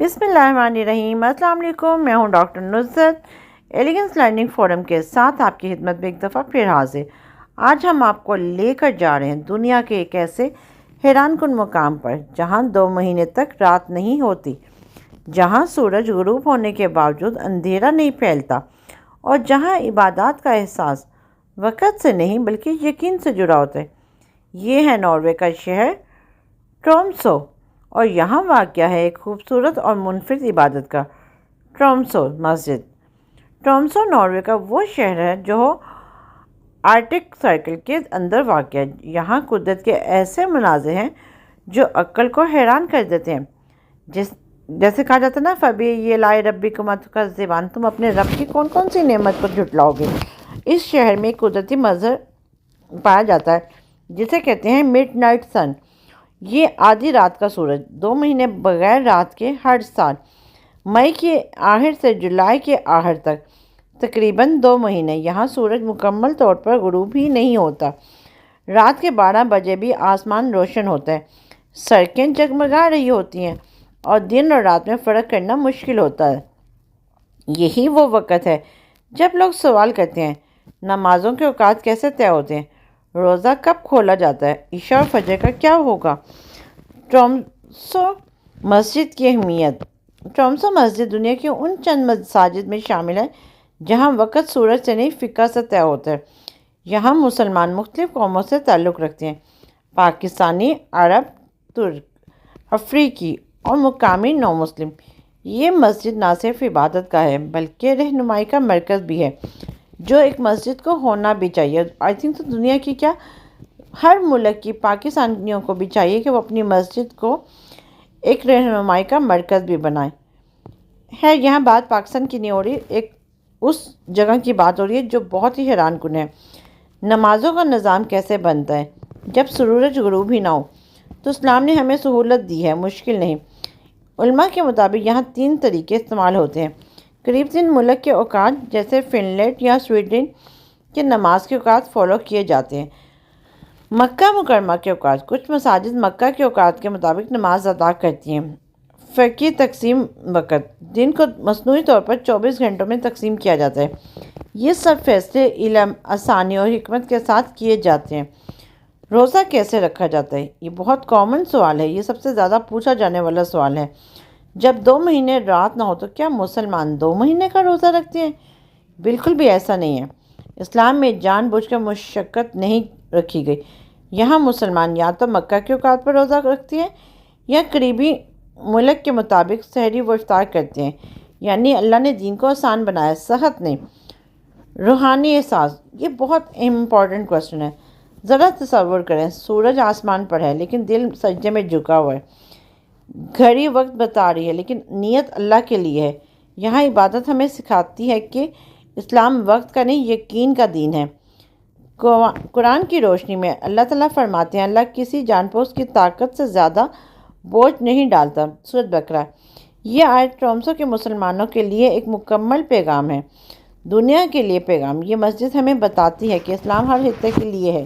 بسم اللہ الرحمن الرحیم۔ السلام علیکم، میں ہوں ڈاکٹر نصرت ایلیگنس لرننگ فورم کے ساتھ آپ کی خدمت میں ایک دفعہ پھر حاضر۔ آج ہم آپ کو لے کر جا رہے ہیں دنیا کے ایک ایسے حیران کن مقام پر جہاں 2 مہینے تک رات نہیں ہوتی، جہاں سورج غروب ہونے کے باوجود اندھیرا نہیں پھیلتا، اور جہاں عبادات کا احساس وقت سے نہیں بلکہ یقین سے جڑا ہوتا ہے۔ یہ ہے ناروے کا شہر ٹرومسو، اور یہاں واقع ہے ایک خوبصورت اور منفرد عبادت کا ٹرومسو مسجد۔ ٹرومسو ناروے کا وہ شہر ہے جو آرکٹک سرکل کے اندر واقع ہے۔ یہاں قدرت کے ایسے مناظر ہیں جو عقل کو حیران کر دیتے ہیں۔ جیسے کہا جاتا ہے نا، فبی یہ لائے ربی کو مت کا زبان، تم اپنے رب کی کون کون سی نعمت کو جھٹلاؤ گے۔ اس شہر میں ایک قدرتی منظر پایا جاتا ہے جسے کہتے ہیں مڈ نائٹ سن۔ یہ آدھی رات کا سورج 2 مہینے بغیر رات کے ہر سال مئی کے آخر سے جولائی کے آخر تک تقریباً 2 مہینے یہاں سورج مکمل طور پر غروب ہی نہیں ہوتا۔ رات کے 12 بجے بھی آسمان روشن ہوتا ہے، سڑکیں جگمگا رہی ہوتی ہیں اور دن اور رات میں فرق کرنا مشکل ہوتا ہے۔ یہی وہ وقت ہے جب لوگ سوال کرتے ہیں نمازوں کے اوقات کیسے طے ہوتے ہیں، روزہ کب کھولا جاتا ہے، عشاء اور فجر کا کیا ہوگا۔ ٹرومسو مسجد کی اہمیت۔ ٹرومسو مسجد دنیا کی ان چند مساجد میں شامل ہے جہاں وقت سورج سے نہیں فقہ سے طے ہوتا ہے۔ یہاں مسلمان مختلف قوموں سے تعلق رکھتے ہیں، پاکستانی، عرب، ترک، افریقی اور مقامی نو مسلم۔ یہ مسجد نہ صرف عبادت گاہ ہے بلکہ رہنمائی کا مرکز بھی ہے، جو ایک مسجد کو ہونا بھی چاہیے۔ آئی تھنک تو دنیا کی کیا ہر ملک کی پاکستانیوں کو بھی چاہیے کہ وہ اپنی مسجد کو ایک رہنمائی کا مرکز بھی بنائیں۔ یہاں بات پاکستان کی نہیں ہو رہی، ایک اس جگہ کی بات ہو رہی ہے جو بہت ہی حیران کن ہے۔ نمازوں کا نظام کیسے بنتا ہے جب سورج غروب ہی نہ ہو؟ تو اسلام نے ہمیں سہولت دی ہے، مشکل نہیں۔ علماء کے مطابق یہاں 3 طریقے استعمال ہوتے ہیں۔ قریب 3 ملک کے اوقات جیسے فن لینڈ یا سویڈن کے نماز کے اوقات فالو کیے جاتے ہیں۔ مکہ مکرمہ کے اوقات، کچھ مساجد مکہ کے اوقات کے مطابق نماز ادا کرتی ہیں۔ فقہی تقسیم وقت، دن کو مصنوعی طور پر 24 گھنٹوں میں تقسیم کیا جاتا ہے۔ یہ سب فیصلے علم، آسانی اور حکمت کے ساتھ کیے جاتے ہیں۔ روزہ کیسے رکھا جاتا ہے؟ یہ بہت کامن سوال ہے، یہ سب سے زیادہ پوچھا جانے والا سوال ہے۔ جب 2 مہینے رات نہ ہو تو کیا مسلمان 2 مہینے کا روزہ رکھتے ہیں؟ بالکل بھی ایسا نہیں ہے۔ اسلام میں جان بوجھ کر مشقت نہیں رکھی گئی۔ یہاں مسلمان یا تو مکہ کے اوقات پر روزہ رکھتے ہیں یا قریبی ملک کے مطابق سحری و افطار کرتے ہیں، یعنی اللہ نے دین کو آسان بنایا، سخت نہیں۔ روحانی احساس، یہ بہت امپورٹنٹ کوسچن ہے۔ ذرا تصور کریں، سورج آسمان پر ہے لیکن دل سجدے میں جھکا ہوا ہے، گھڑی وقت بتا رہی ہے لیکن نیت اللہ کے لیے ہے۔ یہاں عبادت ہمیں سکھاتی ہے کہ اسلام وقت کا نہیں، یقین کا دین ہے۔ قرآن کی روشنی میں اللہ تعالیٰ فرماتے ہیں اللہ کسی جان پر اس کی طاقت سے زیادہ بوجھ نہیں ڈالتا۔ سورۃ بقرہ۔ یہ آیت ٹرومسو کے مسلمانوں کے لیے ایک مکمل پیغام ہے، دنیا کے لیے پیغام۔ یہ مسجد ہمیں بتاتی ہے کہ اسلام ہر خطے کے لیے ہے،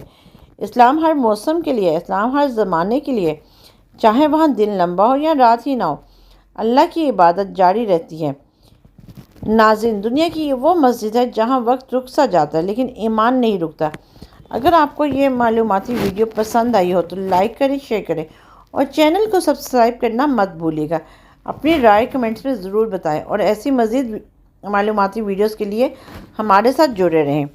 اسلام ہر موسم کے لیے ہے، اسلام ہر زمانے کے لیے، چاہے وہاں دن لمبا ہو یا رات ہی نہ ہو، اللہ کی عبادت جاری رہتی ہے۔ ناظرین، دنیا کی یہ وہ مسجد ہے جہاں وقت رک سا جاتا ہے لیکن ایمان نہیں رکتا۔ اگر آپ کو یہ معلوماتی ویڈیو پسند آئی ہو تو لائک کریں، شیئر کریں اور چینل کو سبسکرائب کرنا مت بھولیے گا۔ اپنی رائے کمنٹس میں ضرور بتائیں اور ایسی مزید معلوماتی ویڈیوز کے لیے ہمارے ساتھ جڑے رہیں۔